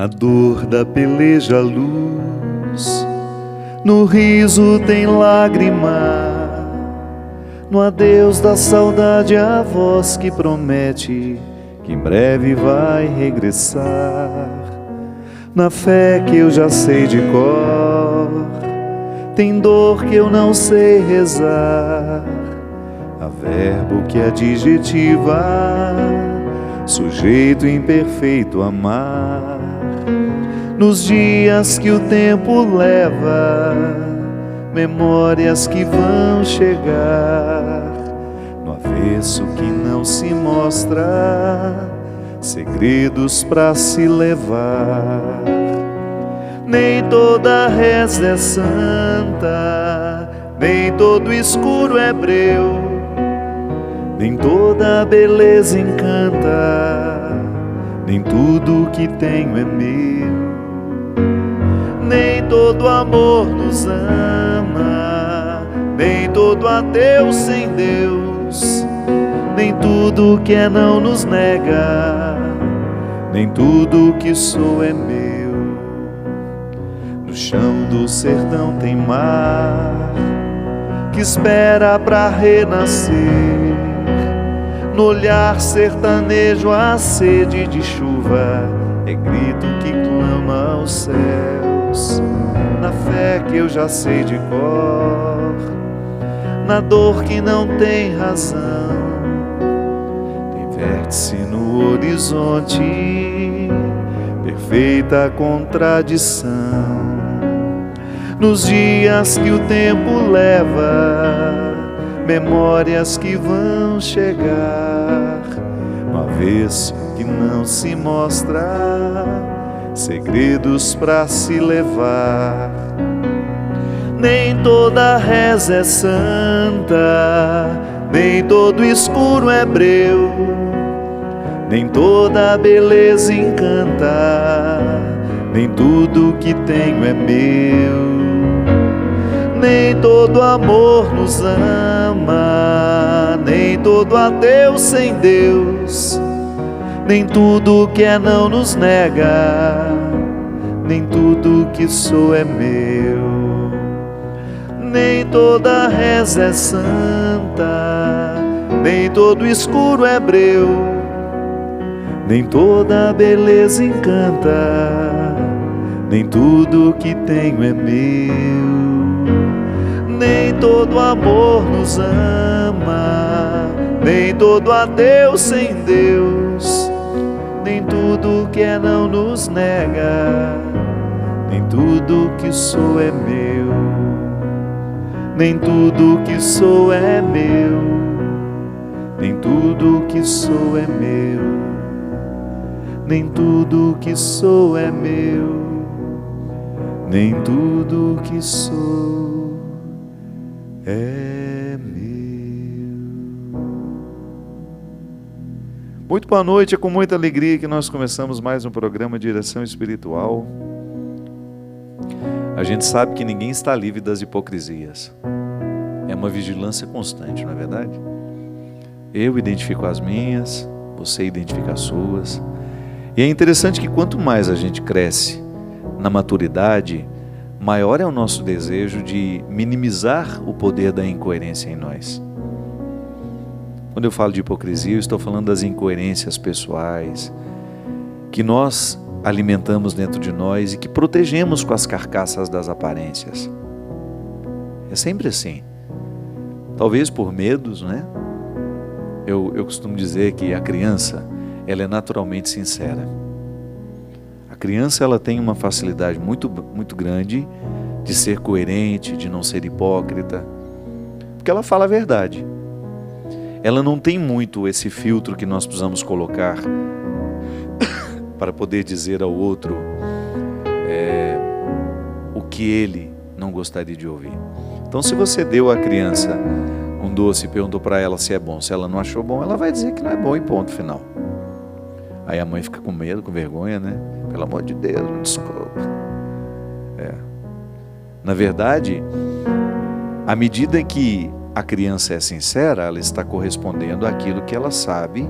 Na dor da peleja luz, no riso tem lágrima, no adeus da saudade a voz que promete que em breve vai regressar. Na fé que eu já sei de cor, tem dor que eu não sei rezar. Há verbo que adjetiva, sujeito imperfeito amar. Nos dias que o tempo leva, memórias que vão chegar. No avesso que não se mostra, segredos pra se levar. Nem toda reza é santa, nem todo escuro é breu, nem toda beleza encanta, nem tudo que tenho é meu. Nem todo amor nos ama, nem todo adeus sem Deus, nem tudo que é não nos nega, nem tudo que sou é meu. No chão do sertão tem mar que espera pra renascer. No olhar sertanejo a sede de chuva é grito que clama aos céus. Na fé que eu já sei de cor, na dor que não tem razão, tem vértice no horizonte, perfeita contradição. Nos dias que o tempo leva, memórias que vão chegar. No avesso que não se mostra, segredos pra se levar. Nem toda reza é santa, nem todo escuro é breu, nem toda beleza encanta, nem tudo que tenho é meu. Nem todo amor nos ama, nem todo adeus sem Deus, nem tudo que é não nos nega, nem tudo que sou é meu. Nem toda reza é santa, nem todo escuro é breu, nem toda beleza encanta, nem tudo que tenho é meu. Nem todo amor nos ama, nem todo adeus sem Deus, nem tudo que é não nos nega, nem tudo que sou é meu. Nem tudo que sou é meu, nem tudo que sou é meu, nem tudo que sou é meu, nem tudo que sou é meu. Muito boa noite, é com muita alegria que nós começamos mais um programa de Direção Espiritual. A gente sabe que ninguém está livre das hipocrisias. É uma vigilância constante, não é verdade? Eu identifico as minhas, você identifica as suas. E é interessante que quanto mais a gente cresce na maturidade, maior é o nosso desejo de minimizar o poder da incoerência em nós. Quando eu falo de hipocrisia, eu estou falando das incoerências pessoais que nós alimentamos dentro de nós e que protegemos com as carcaças das aparências. É sempre assim. Talvez por medos, né? Eu costumo dizer que a criança, ela é naturalmente sincera. A criança, ela tem uma facilidade muito grande de ser coerente, de não ser hipócrita, porque ela fala a verdade. Ela não tem muito esse filtro que nós precisamos colocar para poder dizer ao outro o que ele não gostaria de ouvir. Então, se você deu à criança um doce e perguntou para ela se é bom, se ela não achou bom, ela vai dizer que não é bom e ponto final. Aí a mãe fica com medo, com vergonha, né? Pelo amor de Deus, me desculpa. Na verdade, à medida que a criança é sincera, ela está correspondendo àquilo que ela sabe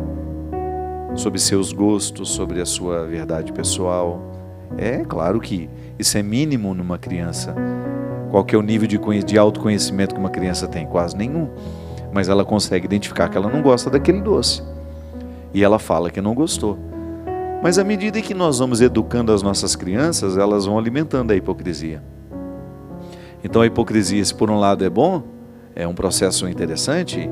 sobre seus gostos, sobre a sua verdade pessoal. É claro que isso é mínimo numa criança. Qual que é o nível de autoconhecimento que uma criança tem? Quase nenhum. Mas ela consegue identificar que ela não gosta daquele doce. E ela fala que não gostou. Mas à medida que nós vamos educando as nossas crianças, elas vão alimentando a hipocrisia. Então a hipocrisia, se por um lado é bom, é um processo interessante,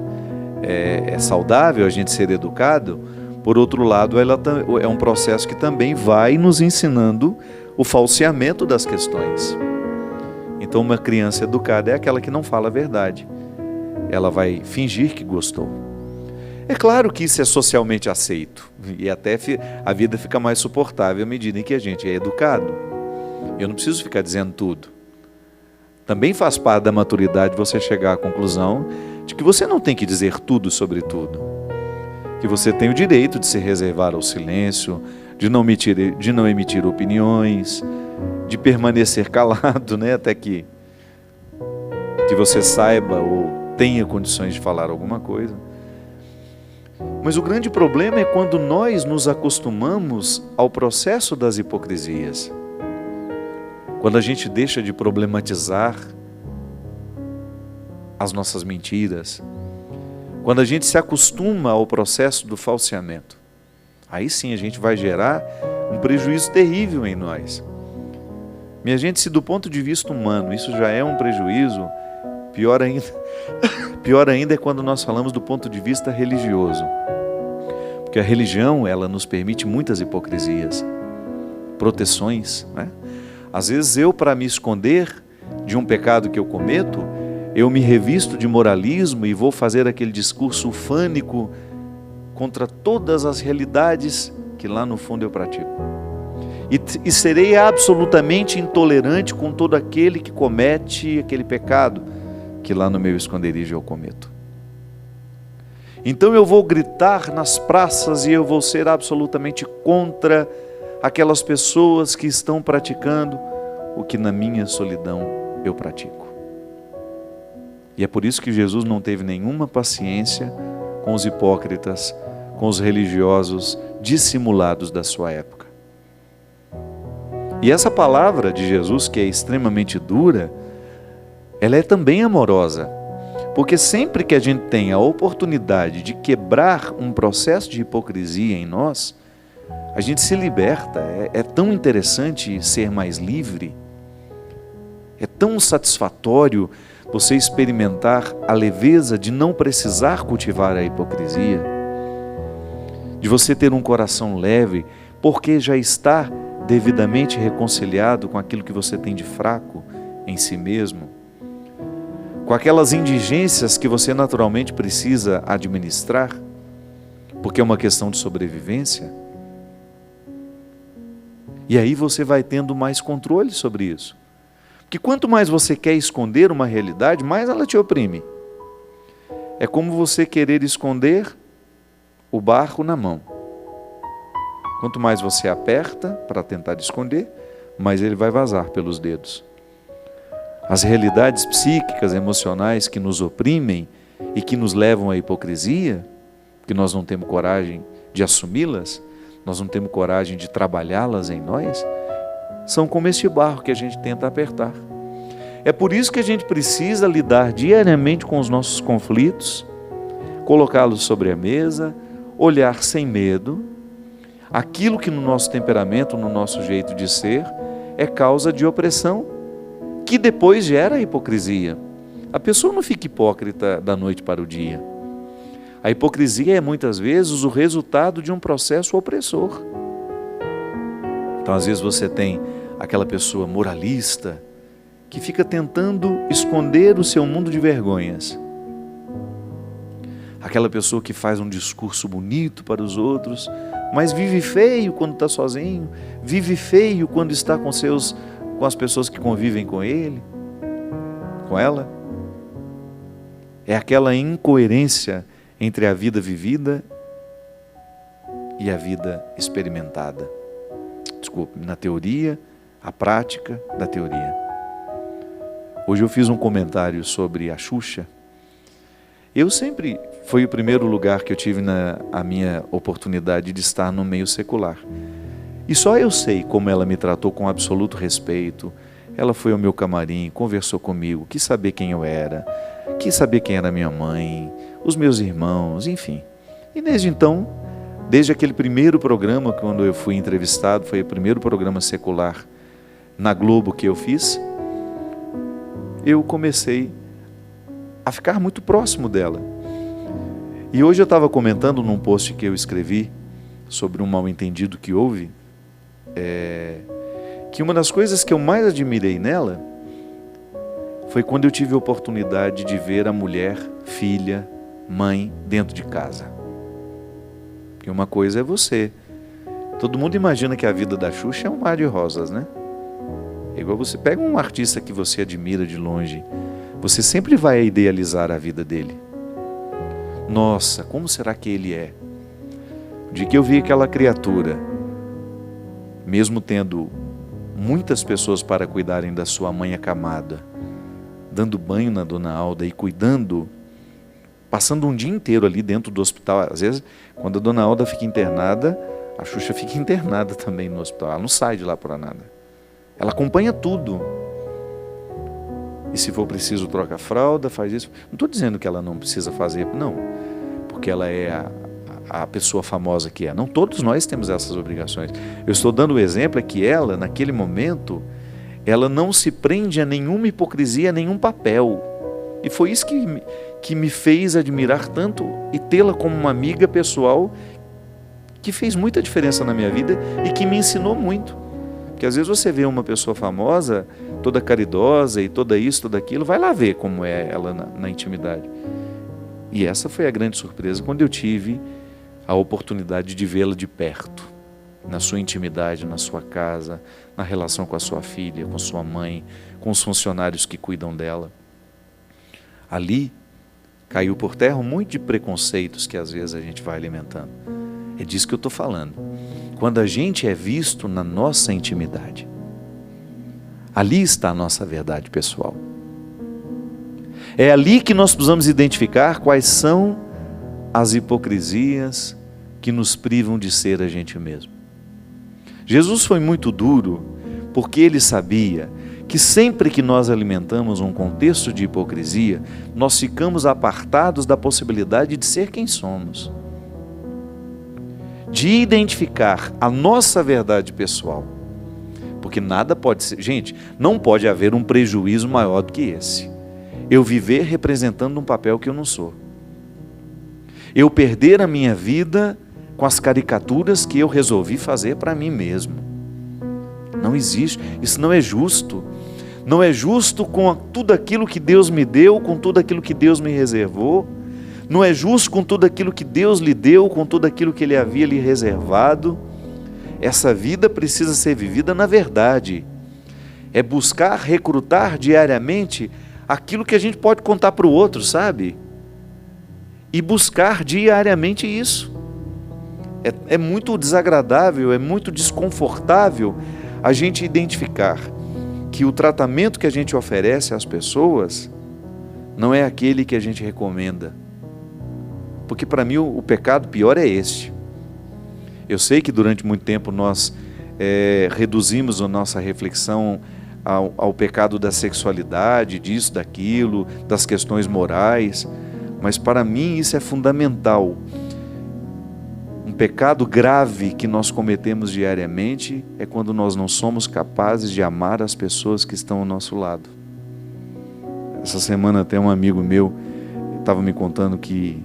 é saudável a gente ser educado, por outro lado ela é um processo que também vai nos ensinando o falseamento das questões. Então uma criança educada é aquela que não fala a verdade. Ela vai fingir que gostou. É claro que isso é socialmente aceito e até a vida fica mais suportável à medida em que a gente é educado. Eu não preciso ficar dizendo tudo. Também faz parte da maturidade você chegar à conclusão de que você não tem que dizer tudo sobre tudo. Que você tem o direito de se reservar ao silêncio, de não emitir opiniões, de permanecer calado, né, até que você saiba ou tenha condições de falar alguma coisa. Mas o grande problema é quando nós nos acostumamos ao processo das hipocrisias. Quando a gente deixa de problematizar as nossas mentiras. Quando a gente se acostuma ao processo do falseamento. Aí sim a gente vai gerar um prejuízo terrível em nós. Minha gente, se do ponto de vista humano isso já é um prejuízo, pior ainda é quando nós falamos do ponto de vista religioso. Porque a religião, ela nos permite muitas hipocrisias, proteções, né? Às vezes eu, para me esconder de um pecado que eu cometo, eu me revisto de moralismo e vou fazer aquele discurso ufânico contra todas as realidades que lá no fundo eu pratico. E serei absolutamente intolerante com todo aquele que comete aquele pecado que lá no meu esconderijo eu cometo. Então eu vou gritar nas praças e eu vou ser absolutamente contra aquelas pessoas que estão praticando o que na minha solidão eu pratico. E é por isso que Jesus não teve nenhuma paciência com os hipócritas, com os religiosos dissimulados da sua época. E essa palavra de Jesus, que é extremamente dura, ela é também amorosa. Porque sempre que a gente tem a oportunidade de quebrar um processo de hipocrisia em nós, a gente se liberta. É tão interessante ser mais livre. É tão satisfatório você experimentar a leveza de não precisar cultivar a hipocrisia, de você ter um coração leve, porque já está devidamente reconciliado com aquilo que você tem de fraco em si mesmo, com aquelas indigências que você naturalmente precisa administrar, porque é uma questão de sobrevivência. E aí você vai tendo mais controle sobre isso. Porque quanto mais você quer esconder uma realidade, mais ela te oprime. É como você querer esconder o barro na mão. Quanto mais você aperta para tentar esconder, mais ele vai vazar pelos dedos. As realidades psíquicas, emocionais que nos oprimem e que nos levam à hipocrisia, que nós não temos coragem de assumi-las, nós não temos coragem de trabalhá-las em nós, são como este barro que a gente tenta apertar. É por isso que a gente precisa lidar diariamente com os nossos conflitos, colocá-los sobre a mesa, olhar sem medo, aquilo que no nosso temperamento, no nosso jeito de ser, é causa de opressão, que depois gera hipocrisia. A pessoa não fica hipócrita da noite para o dia. A hipocrisia é muitas vezes o resultado de um processo opressor. Então às vezes você tem aquela pessoa moralista que fica tentando esconder o seu mundo de vergonhas. Aquela pessoa que faz um discurso bonito para os outros, mas vive feio quando está sozinho, vive feio quando está com as pessoas que convivem com ele, com ela. É aquela incoerência entre a vida vivida e a vida experimentada. Desculpe, na teoria, a prática da teoria. Hoje eu fiz um comentário sobre a Xuxa. Foi o primeiro lugar que eu tive a minha oportunidade de estar no meio secular. E só eu sei como ela me tratou com absoluto respeito. Ela foi ao meu camarim, conversou comigo, quis saber quem eu era, quis saber quem era minha mãe, os meus irmãos, enfim. E desde então, desde aquele primeiro programa, quando eu fui entrevistado, foi o primeiro programa secular na Globo que eu fiz, eu comecei a ficar muito próximo dela. E hoje eu estava comentando num post que eu escrevi sobre um mal-entendido que houve, que uma das coisas que eu mais admirei nela foi quando eu tive a oportunidade de ver a mulher, filha, mãe dentro de casa. Porque uma coisa é você. Todo mundo imagina que a vida da Xuxa é um mar de rosas, né? É igual você pega um artista que você admira de longe, você sempre vai idealizar a vida dele. Nossa, como será que ele é? O dia que eu vi aquela criatura, mesmo tendo muitas pessoas para cuidarem da sua mãe acamada, dando banho na dona Alda e cuidando, passando um dia inteiro ali dentro do hospital. Às vezes, quando a dona Alda fica internada, a Xuxa fica internada também no hospital. Ela não sai de lá por nada. Ela acompanha tudo. E se for preciso, troca a fralda, faz isso. Não estou dizendo que ela não precisa fazer, não. Porque ela é a pessoa famosa que é. Não, todos nós temos essas obrigações. Eu estou dando o exemplo é que ela, naquele momento, ela não se prende a nenhuma hipocrisia, a nenhum papel. E foi isso que me fez admirar tanto e tê-la como uma amiga pessoal que fez muita diferença na minha vida e que me ensinou muito. Porque às vezes você vê uma pessoa famosa, toda caridosa e toda isso, toda aquilo, vai lá ver como é ela na intimidade. E essa foi a grande surpresa quando eu tive a oportunidade de vê-la de perto, na sua intimidade, na sua casa, na relação com a sua filha, com sua mãe, com os funcionários que cuidam dela. Ali caiu por terra um monte de preconceitos que às vezes a gente vai alimentando. É disso que eu estou falando. Quando a gente é visto na nossa intimidade, ali está a nossa verdade pessoal. É ali que nós precisamos identificar quais são as hipocrisias que nos privam de ser a gente mesmo. Jesus foi muito duro porque ele sabia que sempre que nós alimentamos um contexto de hipocrisia, nós ficamos apartados da possibilidade de ser quem somos, de identificar a nossa verdade pessoal, porque nada pode ser, gente, não pode haver um prejuízo maior do que esse, eu viver representando um papel que eu não sou, eu perder a minha vida com as caricaturas que eu resolvi fazer para mim mesmo. Não existe, isso não é justo. Não é justo com tudo aquilo que Deus me deu, com tudo aquilo que Deus me reservou. Não é justo com tudo aquilo que Deus lhe deu, com tudo aquilo que Ele havia lhe reservado. Essa vida precisa ser vivida na verdade. É buscar recrutar diariamente aquilo que a gente pode contar para o outro, sabe? E buscar diariamente isso. É muito desagradável, é muito desconfortável a gente identificar que o tratamento que a gente oferece às pessoas não é aquele que a gente recomenda. Porque para mim o pecado pior é este. Eu sei que durante muito tempo nós reduzimos a nossa reflexão ao pecado da sexualidade, disso, daquilo, das questões morais, mas para mim isso é fundamental. Um pecado grave que nós cometemos diariamente é quando nós não somos capazes de amar as pessoas que estão ao nosso lado. Essa semana até um amigo meu estava me contando que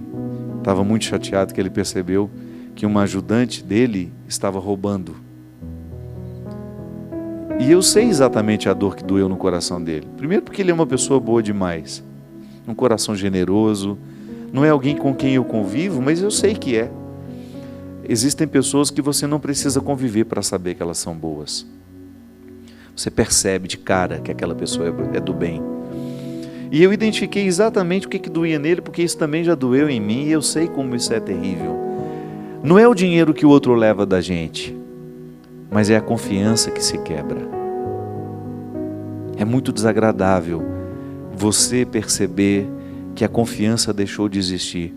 estava muito chateado que ele percebeu que uma ajudante dele estava roubando. E eu sei exatamente a dor que doeu no coração dele. Primeiro porque ele é uma pessoa boa demais, um coração generoso, não é alguém com quem eu convivo, mas eu sei que é. Existem pessoas que você não precisa conviver para saber que elas são boas. Você percebe de cara que aquela pessoa é do bem. E eu identifiquei exatamente o que doía nele, porque isso também já doeu em mim e eu sei como isso é terrível. Não é o dinheiro que o outro leva da gente, mas é a confiança que se quebra. É muito desagradável você perceber que a confiança deixou de existir.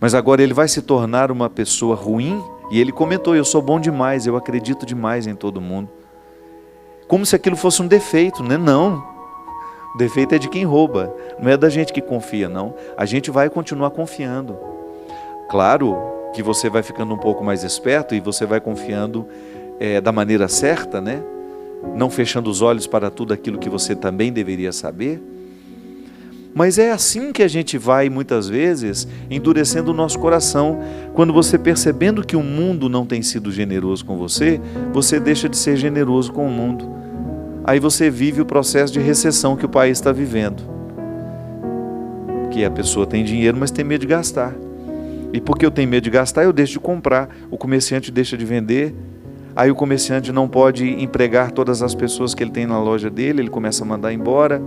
Mas agora ele vai se tornar uma pessoa ruim? E ele comentou: eu sou bom demais, eu acredito demais em todo mundo. Como se aquilo fosse um defeito, né? Não. O defeito é de quem rouba, não é da gente que confia, não. A gente vai continuar confiando. Claro que você vai ficando um pouco mais esperto e você vai confiando da maneira certa, né? Não fechando os olhos para tudo aquilo que você também deveria saber. Mas é assim que a gente vai, muitas vezes, endurecendo o nosso coração. Quando você, percebendo que o mundo não tem sido generoso com você, você deixa de ser generoso com o mundo. Aí você vive o processo de recessão que o país está vivendo. Que a pessoa tem dinheiro, mas tem medo de gastar. E porque eu tenho medo de gastar, eu deixo de comprar. O comerciante deixa de vender. Aí o comerciante não pode empregar todas as pessoas que ele tem na loja dele, ele começa a mandar embora.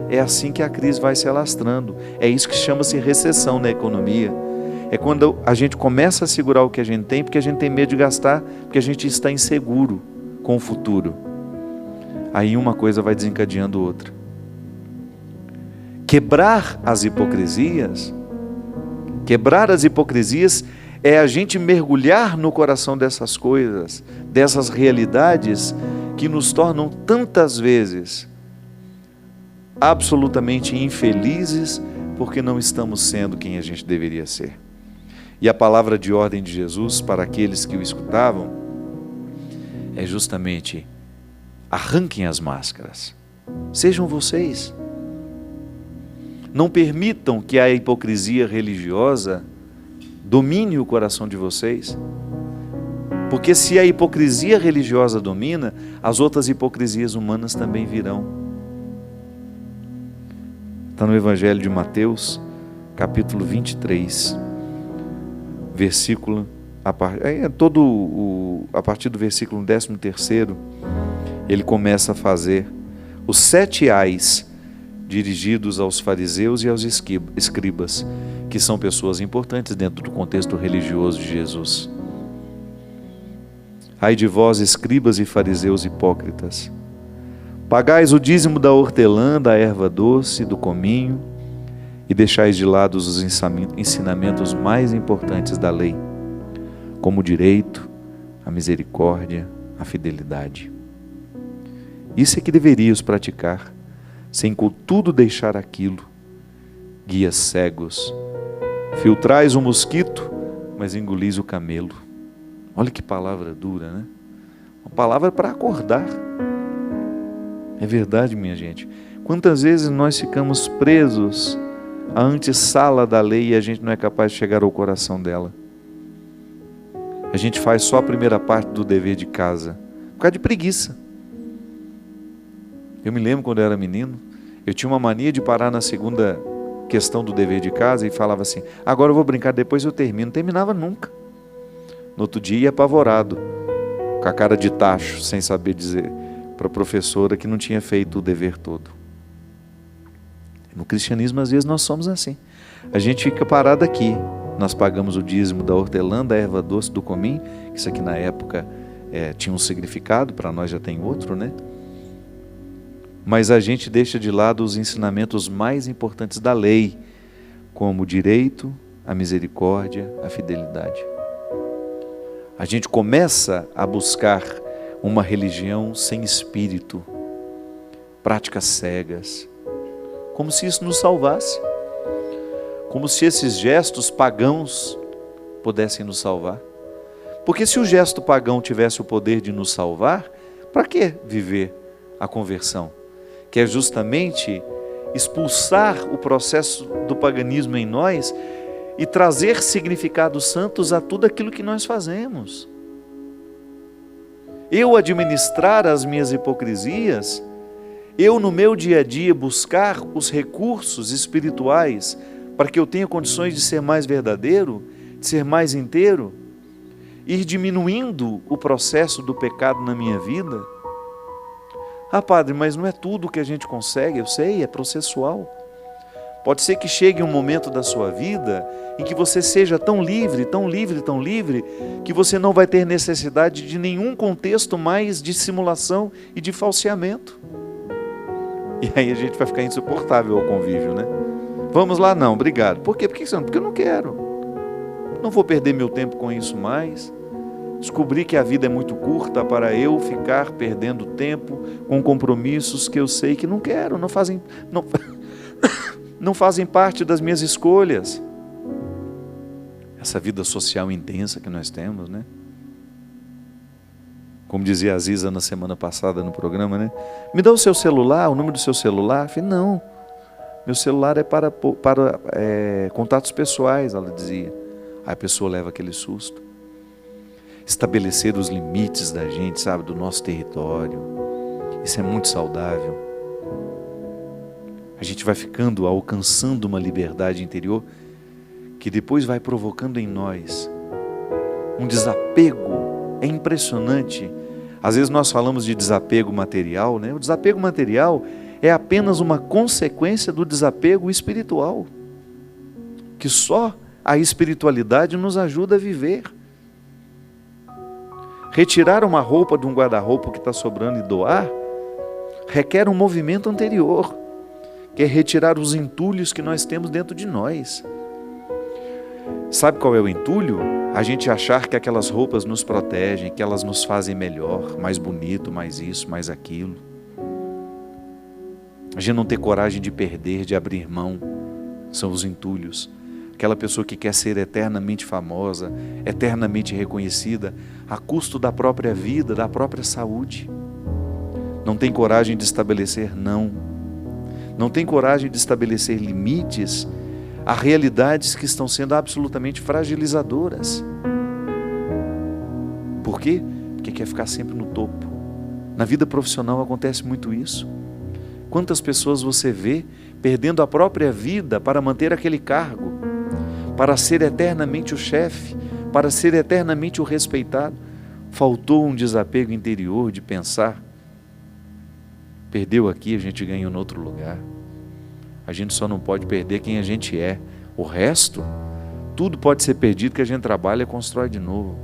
É assim que a crise vai se alastrando. É isso que chama-se recessão na economia. É quando a gente começa a segurar o que a gente tem, porque a gente tem medo de gastar, porque a gente está inseguro com o futuro. Aí uma coisa vai desencadeando outra. Quebrar as hipocrisias é a gente mergulhar no coração dessas coisas, dessas realidades que nos tornam tantas vezes absolutamente infelizes porque não estamos sendo quem a gente deveria ser. E a palavra de ordem de Jesus para aqueles que o escutavam é justamente: arranquem as máscaras, sejam vocês. Não permitam que a hipocrisia religiosa domine o coração de vocês, porque se a hipocrisia religiosa domina, as outras hipocrisias humanas também virão. Está no Evangelho de Mateus, capítulo 23, versículo, a partir do versículo 13º, ele começa a fazer os 7 ais dirigidos aos fariseus e aos escribas, que são pessoas importantes dentro do contexto religioso de Jesus. Ai de vós, escribas e fariseus hipócritas, pagais o dízimo da hortelã, da erva doce, do cominho, e deixais de lado os ensinamentos mais importantes da lei, como o direito, a misericórdia, a fidelidade. Isso é que deverias praticar, sem contudo deixar aquilo. Guias cegos, filtrais o mosquito, mas engolis o camelo. Olha que palavra dura, né? Uma palavra para acordar. É verdade, minha gente. Quantas vezes nós ficamos presos à antessala da lei e a gente não é capaz de chegar ao coração dela? A gente faz só a primeira parte do dever de casa, por causa de preguiça. Eu me lembro quando eu era menino, eu tinha uma mania de parar na segunda questão do dever de casa e falava assim: agora eu vou brincar, depois eu termino. Não terminava nunca. No outro dia ia apavorado, com a cara de tacho, sem saber dizer para a professora que não tinha feito o dever todo. No cristianismo, às vezes, nós somos assim. A gente fica parado aqui. Nós pagamos o dízimo da hortelã, da erva doce, do cominho. Isso aqui na época tinha um significado, para nós já tem outro, né? Mas a gente deixa de lado os ensinamentos mais importantes da lei, como o direito, a misericórdia, a fidelidade. A gente começa a buscar uma religião sem espírito, práticas cegas, como se isso nos salvasse, como se esses gestos pagãos pudessem nos salvar. Porque se o gesto pagão tivesse o poder de nos salvar, para que viver a conversão? Que é justamente expulsar o processo do paganismo em nós e trazer significados santos a tudo aquilo que nós fazemos. Eu administrar as minhas hipocrisias, eu no meu dia a dia buscar os recursos espirituais para que eu tenha condições de ser mais verdadeiro, de ser mais inteiro, ir diminuindo o processo do pecado na minha vida. Ah, padre, mas não é tudo que a gente consegue, eu sei, é processual. Pode ser que chegue um momento da sua vida em que você seja tão livre, tão livre, tão livre, que você não vai ter necessidade de nenhum contexto mais de simulação e de falseamento. E aí a gente vai ficar insuportável ao convívio, né? Vamos lá? Não, obrigado. Por quê? Porque eu não quero. Não vou perder meu tempo com isso mais. Descobri que a vida é muito curta para eu ficar perdendo tempo com compromissos que eu sei que não quero, não fazem parte das minhas escolhas. Essa vida social intensa que nós temos, né? Como dizia a Aziza na semana passada no programa, né? Me dá o seu celular, o número do seu celular. Eu falei, não, meu celular é para contatos pessoais, ela dizia. Aí a pessoa leva aquele susto. Estabelecer os limites da gente, sabe, do nosso território. Isso é muito saudável. A gente vai alcançando uma liberdade interior que depois vai provocando em nós um desapego. É impressionante. Às vezes nós falamos de desapego material, né? O desapego material é apenas uma consequência do desapego espiritual, que só a espiritualidade nos ajuda a viver. Retirar uma roupa de um guarda-roupa que está sobrando e doar requer um movimento anterior, que é retirar os entulhos que nós temos dentro de nós. Sabe qual é o entulho? A gente achar que aquelas roupas nos protegem, que elas nos fazem melhor, mais bonito, mais isso, mais aquilo. A gente não ter coragem de perder, de abrir mão, são os entulhos. Aquela pessoa que quer ser eternamente famosa, eternamente reconhecida, a custo da própria vida, da própria saúde. Não tem coragem de estabelecer não. Não tem coragem de estabelecer limites a realidades que estão sendo absolutamente fragilizadoras. Por quê? Porque quer ficar sempre no topo. Na vida profissional acontece muito isso. Quantas pessoas você vê perdendo a própria vida para manter aquele cargo, para ser eternamente o chefe, para ser eternamente o respeitado? Faltou um desapego interior de pensar, perdeu aqui, a gente ganha em outro lugar. A gente só não pode perder quem a gente é. O resto, tudo pode ser perdido que a gente trabalha e constrói de novo.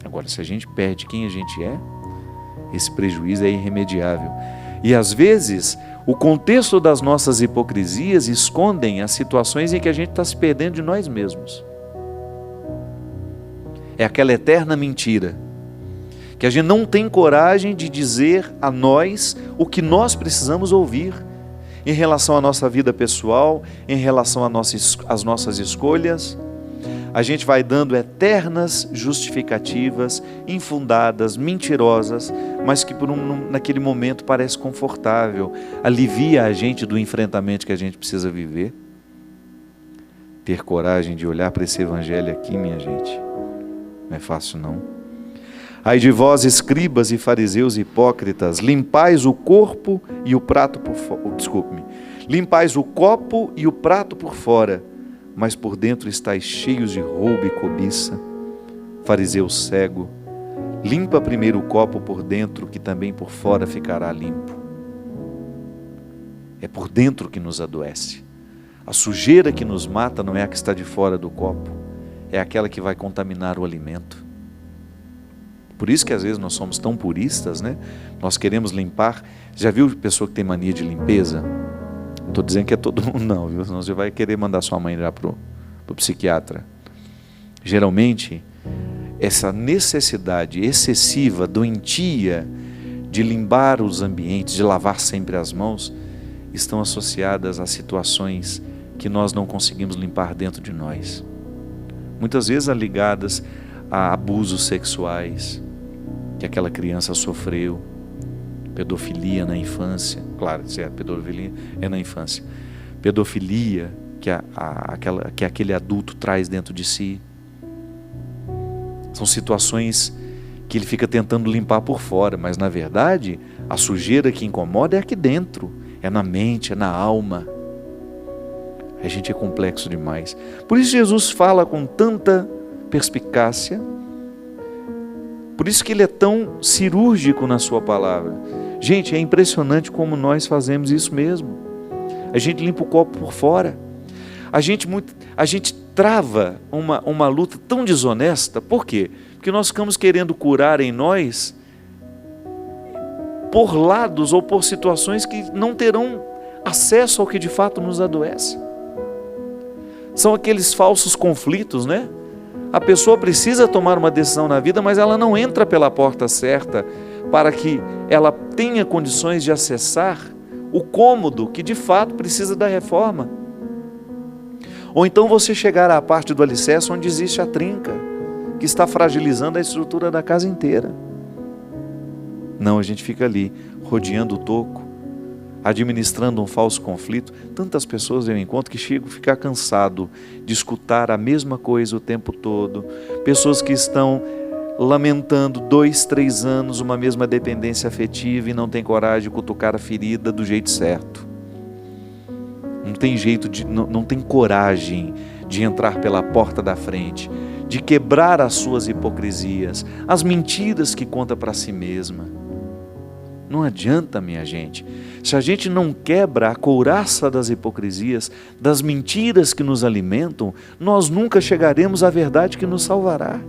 Agora, se a gente perde quem a gente é, esse prejuízo é irremediável. E às vezes, o contexto das nossas hipocrisias escondem as situações em que a gente está se perdendo de nós mesmos. É aquela eterna mentira, que a gente não tem coragem de dizer a nós o que nós precisamos ouvir, em relação à nossa vida pessoal, em relação às nossas escolhas. A gente vai dando eternas justificativas, infundadas, mentirosas, mas que naquele momento parece confortável, alivia a gente do enfrentamento que a gente precisa viver. Ter coragem de olhar para esse evangelho aqui, minha gente, não é fácil não. Ai de vós, escribas e fariseus hipócritas, limpais o corpo e o prato por fora. Desculpe-me. Limpais o copo e o prato por fora, mas por dentro estáis cheios de roubo e cobiça. Fariseu cego, limpa primeiro o copo por dentro, que também por fora ficará limpo. É por dentro que nos adoece. A sujeira que nos mata não é a que está de fora do copo, é aquela que vai contaminar o alimento. Por isso que às vezes nós somos tão puristas, né? Nós queremos limpar. Já viu pessoa que tem mania de limpeza? Não estou dizendo que é todo mundo não, viu? Senão você vai querer mandar sua mãe lá pro psiquiatra. Geralmente, essa necessidade excessiva, doentia, de limpar os ambientes, de lavar sempre as mãos, estão associadas a situações que nós não conseguimos limpar dentro de nós. Muitas vezes ligadas a abusos sexuais, que aquela criança sofreu, pedofilia na infância, claro, se é pedofilia, é na infância, pedofilia que aquele adulto traz dentro de si. São situações que ele fica tentando limpar por fora, mas na verdade, a sujeira que incomoda é aqui dentro, é na mente, é na alma. A gente é complexo demais. Por isso Jesus fala com tanta perspicácia, por isso que ele é tão cirúrgico na sua palavra. Gente, é impressionante como nós fazemos isso mesmo. A gente limpa o copo por fora. A gente trava uma luta tão desonesta. Por quê? Porque nós ficamos querendo curar em nós por lados ou por situações que não terão acesso ao que de fato nos adoece. São aqueles falsos conflitos, né? A pessoa precisa tomar uma decisão na vida, mas ela não entra pela porta certa para que ela tenha condições de acessar o cômodo que de fato precisa da reforma. Ou então você chegar à parte do alicerce onde existe a trinca, que está fragilizando a estrutura da casa inteira. Não, a gente fica ali, rodeando o toco, administrando um falso conflito. Tantas pessoas eu encontro que chegam a ficar cansado de escutar a mesma coisa o tempo todo. Pessoas que estão lamentando 2, 3 anos uma mesma dependência afetiva e não tem coragem de cutucar a ferida do jeito certo. Não tem jeito não tem coragem de entrar pela porta da frente, de quebrar as suas hipocrisias, as mentiras que conta para si mesma. Não adianta, minha gente. Se a gente não quebra a couraça das hipocrisias, das mentiras que nos alimentam, nós nunca chegaremos à verdade que nos salvará.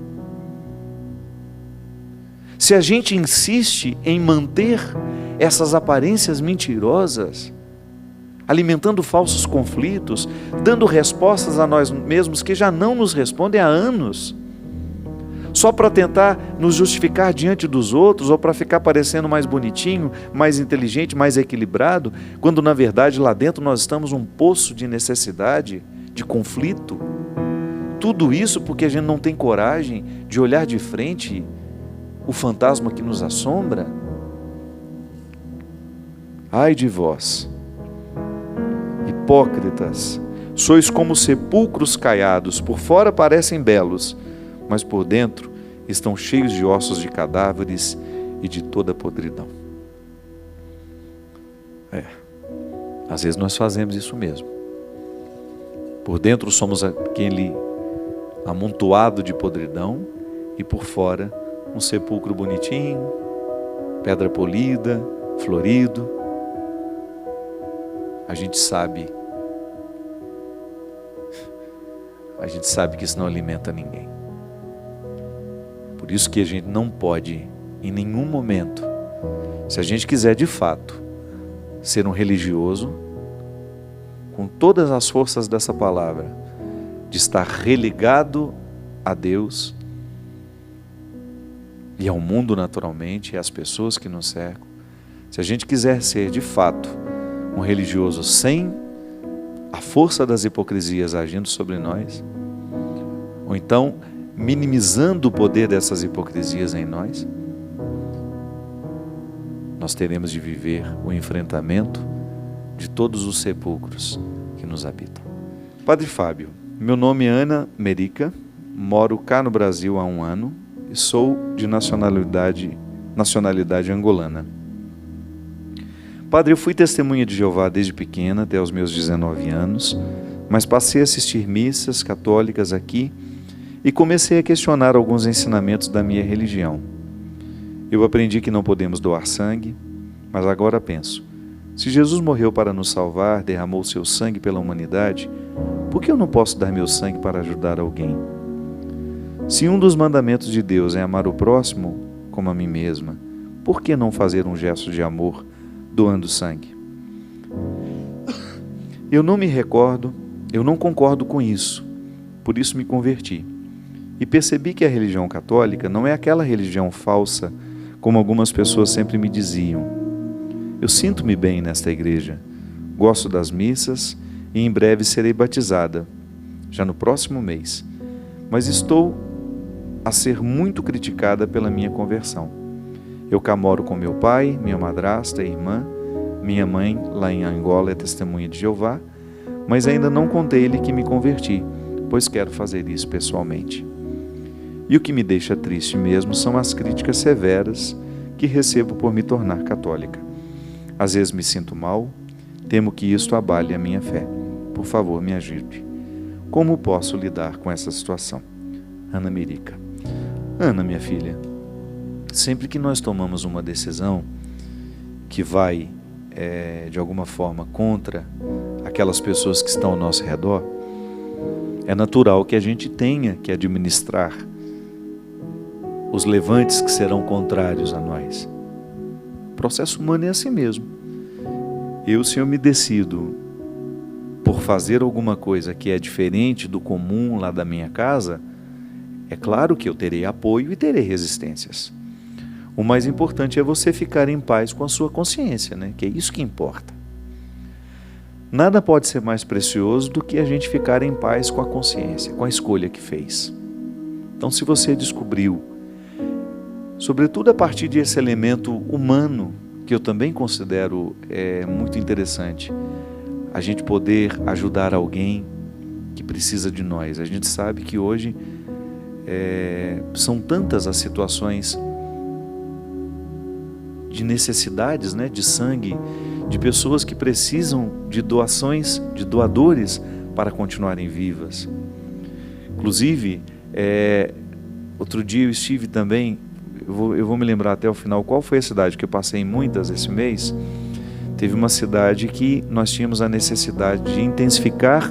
Se a gente insiste em manter essas aparências mentirosas, alimentando falsos conflitos, dando respostas a nós mesmos que já não nos respondem há anos, só para tentar nos justificar diante dos outros ou para ficar parecendo mais bonitinho, mais inteligente, mais equilibrado, quando na verdade lá dentro nós estamos num poço de necessidade, de conflito. Tudo isso porque a gente não tem coragem de olhar de frente o fantasma que nos assombra. Ai de vós, hipócritas, sois como sepulcros caiados, por fora parecem belos, mas por dentro estão cheios de ossos de cadáveres e de toda podridão. Às vezes nós fazemos isso mesmo. Por dentro somos aquele amontoado de podridão e por fora um sepulcro bonitinho, pedra polida, florido. A gente sabe que isso não alimenta ninguém. Por isso que a gente não pode, em nenhum momento, se a gente quiser de fato ser um religioso, com todas as forças dessa palavra, de estar religado a Deus e ao mundo naturalmente, e às pessoas que nos cercam, se a gente quiser ser de fato um religioso sem a força das hipocrisias agindo sobre nós, ou então minimizando o poder dessas hipocrisias em nós, nós teremos de viver o enfrentamento de todos os sepulcros que nos habitam. Padre Fábio, meu nome é Ana Merica, moro cá no Brasil há 1 ano e sou de nacionalidade angolana. Padre, eu fui testemunha de Jeová desde pequena, até os meus 19 anos, mas passei a assistir missas católicas aqui e comecei a questionar alguns ensinamentos da minha religião. Eu aprendi que não podemos doar sangue, mas agora penso, se Jesus morreu para nos salvar, derramou seu sangue pela humanidade, por que eu não posso dar meu sangue para ajudar alguém? Se um dos mandamentos de Deus é amar o próximo como a mim mesma, por que não fazer um gesto de amor doando sangue? Eu não concordo com isso, por isso me converti. E percebi que a religião católica não é aquela religião falsa, como algumas pessoas sempre me diziam. Eu sinto-me bem nesta igreja, gosto das missas e em breve serei batizada, já no próximo mês. Mas estou a ser muito criticada pela minha conversão. Eu cá moro com meu pai, minha madrasta e irmã, minha mãe lá em Angola é testemunha de Jeová, mas ainda não contei-lhe que me converti, pois quero fazer isso pessoalmente. E o que me deixa triste mesmo são as críticas severas que recebo por me tornar católica. Às vezes me sinto mal, temo que isto abale a minha fé. Por favor, me ajude. Como posso lidar com essa situação? Ana Merica. Ana, minha filha, sempre que nós tomamos uma decisão que vai, de alguma forma, contra aquelas pessoas que estão ao nosso redor, é natural que a gente tenha que administrar os levantes que serão contrários a nós. O processo humano é assim mesmo. Se eu me decido por fazer alguma coisa que é diferente do comum lá da minha casa, É claro que eu terei apoio e terei resistências. O mais importante é você ficar em paz com a sua consciência, né? Que é isso que importa. Nada pode ser mais precioso do que a gente ficar em paz com a consciência, com a escolha que fez. Então, se você descobriu, sobretudo a partir desse elemento humano, que eu também considero muito interessante, a gente poder ajudar alguém que precisa de nós. A gente sabe que hoje são tantas as situações de necessidades, né, de sangue, de pessoas que precisam de doações, de doadores para continuarem vivas. Inclusive, outro dia eu estive também, eu vou me lembrar até o final qual foi a cidade, que eu passei em muitas esse mês. Teve uma cidade que nós tínhamos a necessidade de intensificar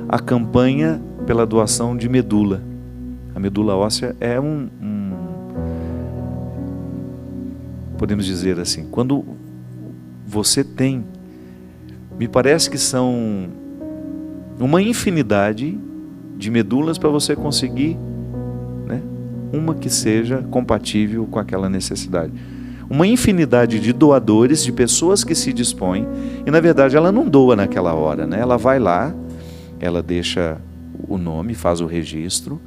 a campanha pela doação de medula. A medula óssea é podemos dizer assim, quando você tem, me parece que são uma infinidade de medulas para você conseguir, né, uma que seja compatível com aquela necessidade. Uma infinidade de doadores, de pessoas que se dispõem, e na verdade ela não doa naquela hora, né? Ela vai lá, ela deixa o nome, faz o registro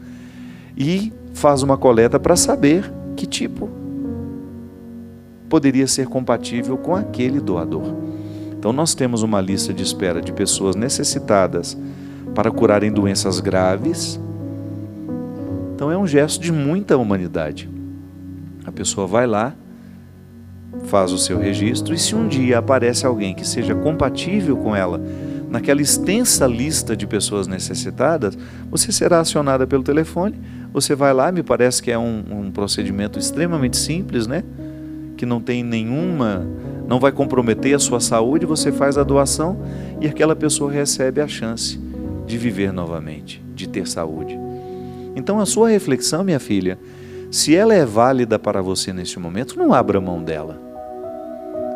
e faz uma coleta para saber que tipo poderia ser compatível com aquele doador. Então nós temos uma lista de espera de pessoas necessitadas para curarem doenças graves. Então é um gesto de muita humanidade. A pessoa vai lá, faz o seu registro, e se um dia aparece alguém que seja compatível com ela naquela extensa lista de pessoas necessitadas, você será acionada pelo telefone, você vai lá, me parece que é um procedimento extremamente simples, né? Que não tem não vai comprometer a sua saúde, você faz a doação e aquela pessoa recebe a chance de viver novamente, de ter saúde. Então a sua reflexão, minha filha, se ela é válida para você nesse momento, não abra mão dela.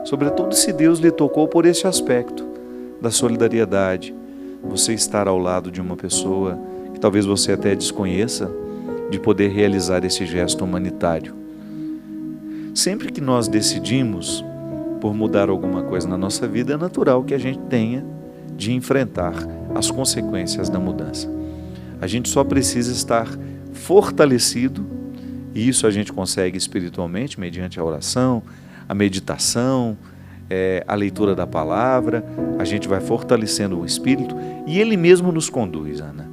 Sobretudo se Deus lhe tocou por esse aspecto da solidariedade, você estar ao lado de uma pessoa que talvez você até desconheça, de poder realizar esse gesto humanitário. Sempre que nós decidimos por mudar alguma coisa na nossa vida, é natural que a gente tenha de enfrentar as consequências da mudança. A gente só precisa estar fortalecido, e isso a gente consegue espiritualmente, mediante a oração, a meditação, a leitura da palavra. A gente vai fortalecendo o espírito e ele mesmo nos conduz, Ana.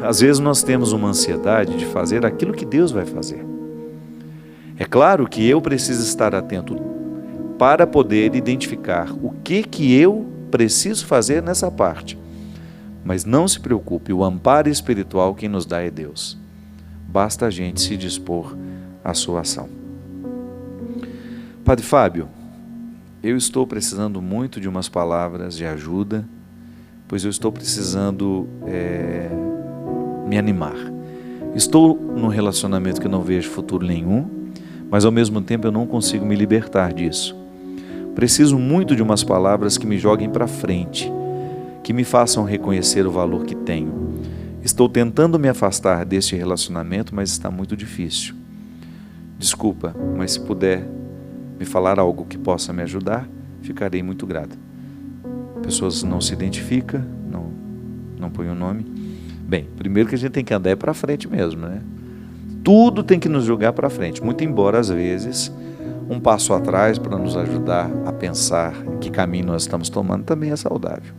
Às vezes nós temos uma ansiedade de fazer aquilo que Deus vai fazer. É claro que eu preciso estar atento para poder identificar o que eu preciso fazer nessa parte. Mas não se preocupe, o amparo espiritual quem nos dá é Deus. Basta a gente se dispor à sua ação. Padre Fábio, eu estou precisando muito de umas palavras de ajuda, pois eu estou precisando me animar. Estou num relacionamento que não vejo futuro nenhum, mas ao mesmo tempo eu não consigo me libertar disso. Preciso muito de umas palavras que me joguem para frente, que me façam reconhecer o valor que tenho. Estou tentando me afastar deste relacionamento, mas está muito difícil. Desculpa, mas se puder me falar algo que possa me ajudar, ficarei muito grata. Pessoas não se identificam, não põem o nome. Bem, primeiro que a gente tem que andar para frente mesmo, né? Tudo tem que nos jogar para frente, muito embora às vezes um passo atrás para nos ajudar a pensar em que caminho nós estamos tomando também é saudável.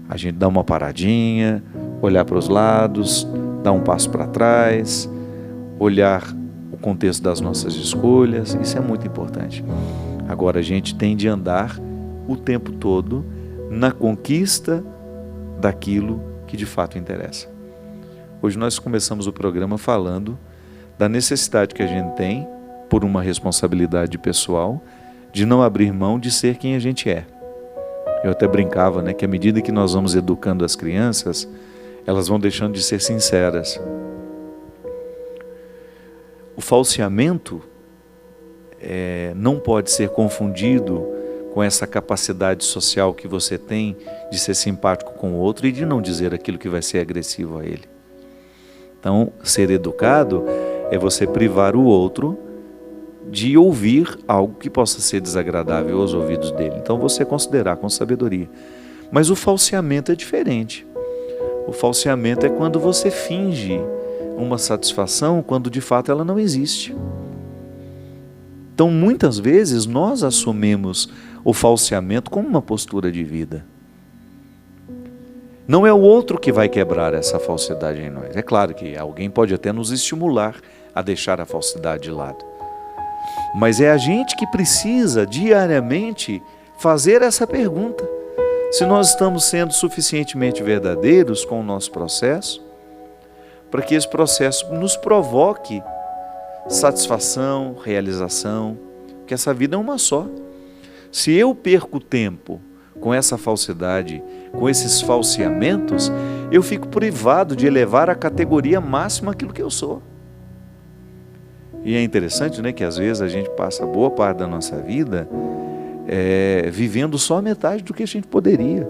A gente dá uma paradinha, olhar para os lados, dar um passo para trás, olhar o contexto das nossas escolhas, isso é muito importante. Agora a gente tem de andar o tempo todo na conquista daquilo que de fato interessa. Hoje nós começamos o programa falando da necessidade que a gente tem, por uma responsabilidade pessoal, de não abrir mão de ser quem a gente é. Eu até brincava, né, que à medida que nós vamos educando as crianças, elas vão deixando de ser sinceras. O falseamento não pode ser confundido com essa capacidade social que você tem de ser simpático com o outro e de não dizer aquilo que vai ser agressivo a ele. Então, ser educado é você privar o outro de ouvir algo que possa ser desagradável aos ouvidos dele. Então, você considerar com sabedoria. Mas o falseamento é diferente. O falseamento é quando você finge uma satisfação quando de fato ela não existe. Então, muitas vezes, nós assumimos o falseamento como uma postura de vida. Não é o outro que vai quebrar essa falsidade em nós. É claro que alguém pode até nos estimular a deixar a falsidade de lado. Mas é a gente que precisa diariamente fazer essa pergunta. Se nós estamos sendo suficientemente verdadeiros com o nosso processo, para que esse processo nos provoque satisfação, realização, que essa vida é uma só. Se eu perco tempo com essa falsidade, com esses falseamentos, eu fico privado de elevar à categoria máxima aquilo que eu sou. E é interessante, né, que às vezes a gente passa boa parte da nossa vida vivendo só a metade do que a gente poderia.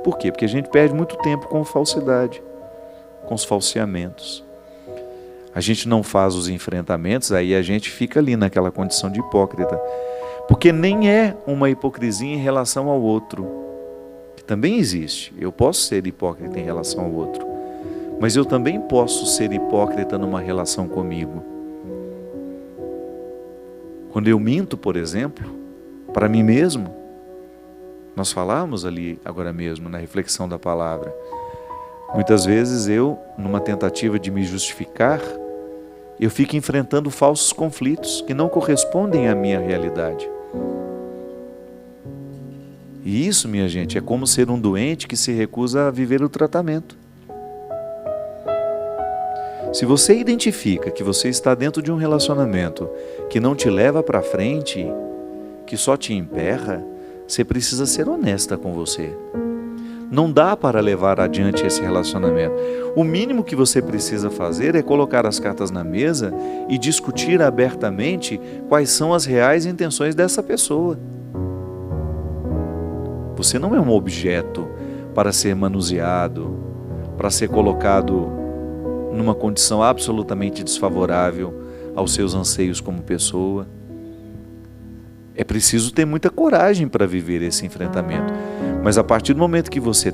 Por quê? Porque a gente perde muito tempo com falsidade, com os falseamentos. A gente não faz os enfrentamentos, aí a gente fica ali naquela condição de hipócrita. Porque nem é uma hipocrisia em relação ao outro, que também existe. Eu posso ser hipócrita em relação ao outro, mas eu também posso ser hipócrita numa relação comigo. Quando eu minto, por exemplo, para mim mesmo, nós falamos ali agora mesmo na reflexão da palavra, muitas vezes eu, numa tentativa de me justificar, eu fico enfrentando falsos conflitos que não correspondem à minha realidade. E isso, minha gente, é como ser um doente que se recusa a viver o tratamento. Se você identifica que você está dentro de um relacionamento que não te leva para frente, que só te emperra, você precisa ser honesta com você. Não dá para levar adiante esse relacionamento. O mínimo que você precisa fazer é colocar as cartas na mesa e discutir abertamente quais são as reais intenções dessa pessoa. Você não é um objeto para ser manuseado, para ser colocado numa condição absolutamente desfavorável aos seus anseios como pessoa. É preciso ter muita coragem para viver esse enfrentamento. Mas a partir do momento que você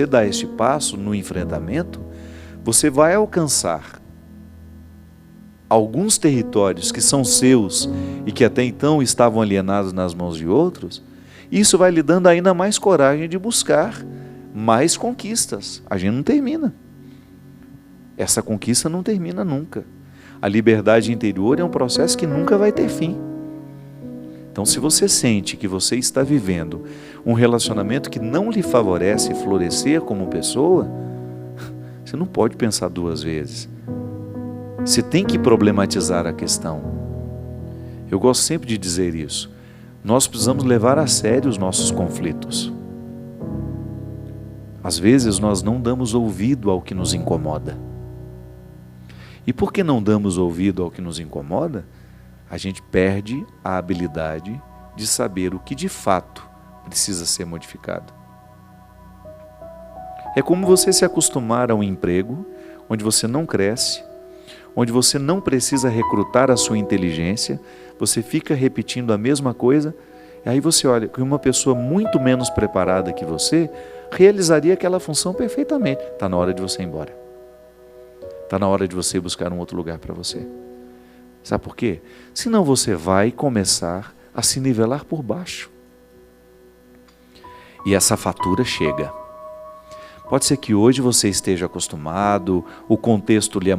dá este passo no enfrentamento, você vai alcançar alguns territórios que são seus e que até então estavam alienados nas mãos de outros. Isso vai lhe dando ainda mais coragem de buscar mais conquistas. A gente não termina. Essa conquista não termina nunca. A liberdade interior é um processo que nunca vai ter fim. Então, se você sente que você está vivendo um relacionamento que não lhe favorece florescer como pessoa, você não pode pensar duas vezes. Você tem que problematizar a questão. Eu gosto sempre de dizer isso. Nós precisamos levar a sério os nossos conflitos. Às vezes nós não damos ouvido ao que nos incomoda. E por que não damos ouvido ao que nos incomoda? A gente perde a habilidade de saber o que de fato precisa ser modificado. É como você se acostumar a um emprego onde você não cresce, onde você não precisa recrutar a sua inteligência, você fica repetindo a mesma coisa, e aí você olha que uma pessoa muito menos preparada que você realizaria aquela função perfeitamente. Está na hora de você ir embora. Está na hora de você buscar um outro lugar para você. Sabe por quê? Senão você vai começar a se nivelar por baixo. E essa fatura chega. Pode ser que hoje você esteja acostumado, o contexto lhe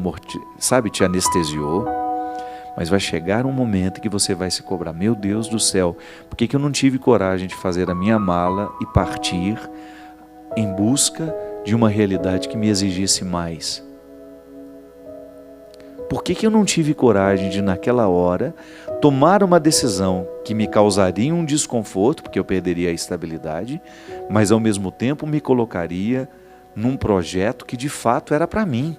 te anestesiou, mas vai chegar um momento que você vai se cobrar. Meu Deus do céu, por que eu não tive coragem de fazer a minha mala e partir em busca de uma realidade que me exigisse mais? Por que eu não tive coragem de, naquela hora, tomar uma decisão que me causaria um desconforto, porque eu perderia a estabilidade, mas ao mesmo tempo me colocaria num projeto que de fato era para mim?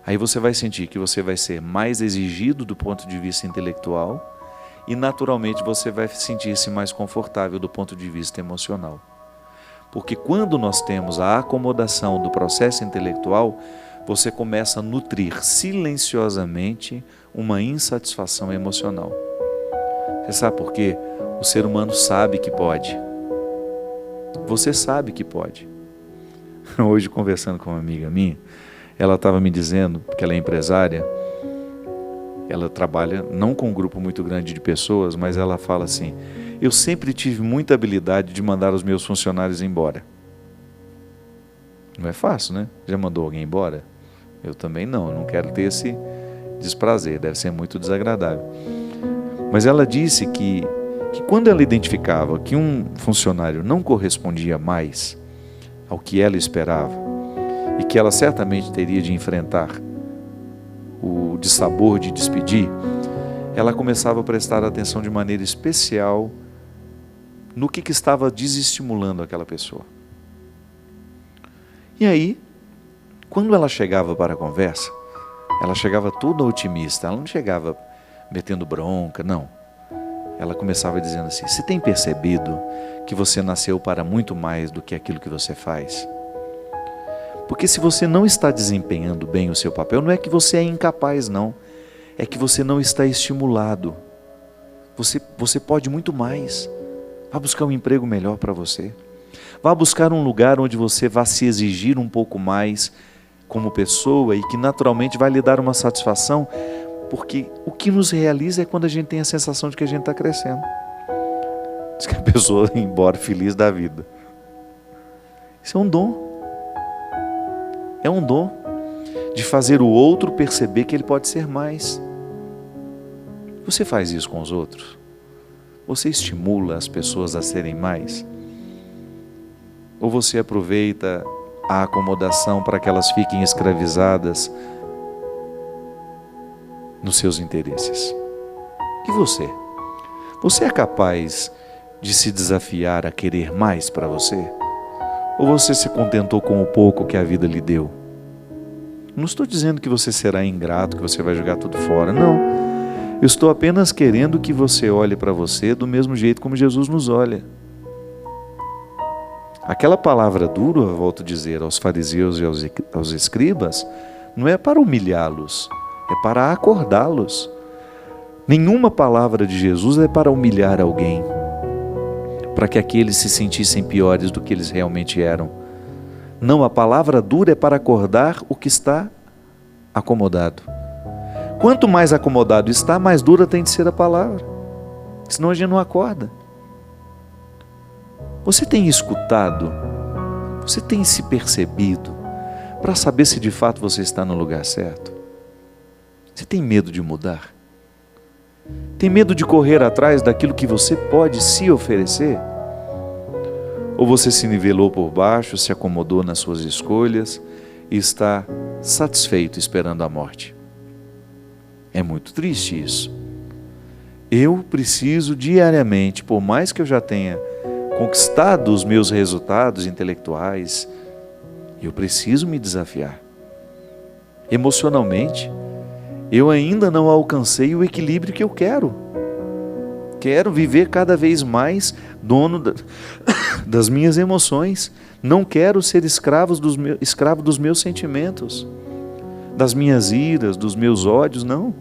Aí você vai sentir que você vai ser mais exigido do ponto de vista intelectual e naturalmente você vai sentir-se mais confortável do ponto de vista emocional. Porque quando nós temos a acomodação do processo intelectual, você começa a nutrir silenciosamente uma insatisfação emocional. Você sabe por quê? O ser humano sabe que pode. Você sabe que pode. Hoje, conversando com uma amiga minha, ela estava me dizendo, porque ela é empresária, ela trabalha não com um grupo muito grande de pessoas, mas ela fala assim: eu sempre tive muita habilidade de mandar os meus funcionários embora. Não é fácil, né? Já mandou alguém embora? Eu também não, eu não quero ter esse desprazer, deve ser muito desagradável. Mas ela disse que quando ela identificava que um funcionário não correspondia mais ao que ela esperava e que ela certamente teria de enfrentar o dissabor de despedir, ela começava a prestar atenção de maneira especial no que estava desestimulando aquela pessoa. E aí, quando ela chegava para a conversa, ela chegava toda otimista, ela não chegava metendo bronca, não. Ela começava dizendo assim: você tem percebido que você nasceu para muito mais do que aquilo que você faz? Porque se você não está desempenhando bem o seu papel, não é que você é incapaz, não. É que você não está estimulado. Você pode muito mais. Vá buscar um emprego melhor para você. Vá buscar um lugar onde você vá se exigir um pouco mais como pessoa e que naturalmente vai lhe dar uma satisfação, porque o que nos realiza é quando a gente tem a sensação de que a gente está crescendo. Diz que a pessoa vai embora feliz da vida. Isso é um dom. É um dom de fazer o outro perceber que ele pode ser mais. Você faz isso com os outros? Você estimula as pessoas a serem mais? Ou você aproveita a acomodação para que elas fiquem escravizadas nos seus interesses? E você? Você é capaz de se desafiar a querer mais para você? Ou você se contentou com o pouco que a vida lhe deu? Não estou dizendo que você será ingrato, que você vai jogar tudo fora, não. Eu estou apenas querendo que você olhe para você do mesmo jeito como Jesus nos olha. Aquela palavra dura, eu volto a dizer, aos fariseus e aos escribas, não é para humilhá-los, é para acordá-los. Nenhuma palavra de Jesus é para humilhar alguém, para que aqueles se sentissem piores do que eles realmente eram. Não, a palavra dura é para acordar o que está acomodado. Quanto mais acomodado está, mais dura tem de ser a palavra. Senão a gente não acorda. Você tem escutado? Você tem se percebido para saber se de fato você está no lugar certo? Você tem medo de mudar? Tem medo de correr atrás daquilo que você pode se oferecer? Ou você se nivelou por baixo, se acomodou nas suas escolhas e está satisfeito esperando a morte? É muito triste isso. Eu preciso diariamente, por mais que eu já tenha conquistado os meus resultados intelectuais, eu preciso me desafiar. Emocionalmente, eu ainda não alcancei o equilíbrio que eu quero. Quero viver cada vez mais dono das minhas emoções. Não quero ser escravo dos meus sentimentos, das minhas iras, dos meus ódios, não.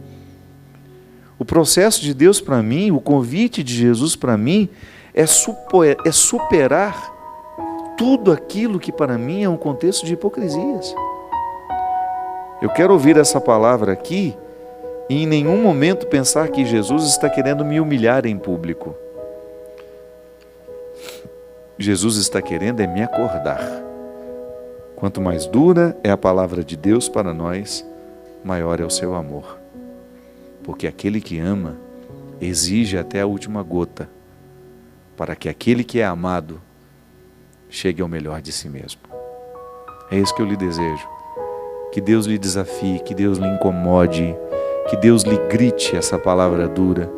O processo de Deus para mim, o convite de Jesus para mim, é superar tudo aquilo que para mim é um contexto de hipocrisias. Eu quero ouvir essa palavra aqui e em nenhum momento pensar que Jesus está querendo me humilhar em público. Jesus está querendo é me acordar. Quanto mais dura é a palavra de Deus para nós, maior é o seu amor. Porque aquele que ama exige até a última gota, para que aquele que é amado chegue ao melhor de si mesmo. É isso que eu lhe desejo. Que Deus lhe desafie, que Deus lhe incomode, que Deus lhe grite essa palavra dura,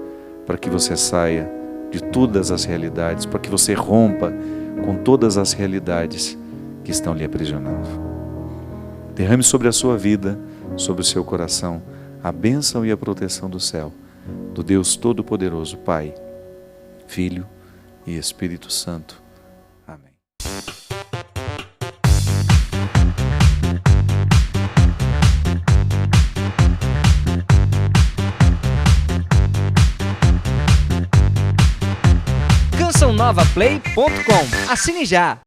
para que você saia de todas as realidades, para que você rompa com todas as realidades que estão lhe aprisionando. Derrame sobre a sua vida, sobre o seu coração, a bênção e a proteção do céu, do Deus Todo-Poderoso, Pai, Filho e Espírito Santo. Amém. cançãonovaplay.com. Assine já!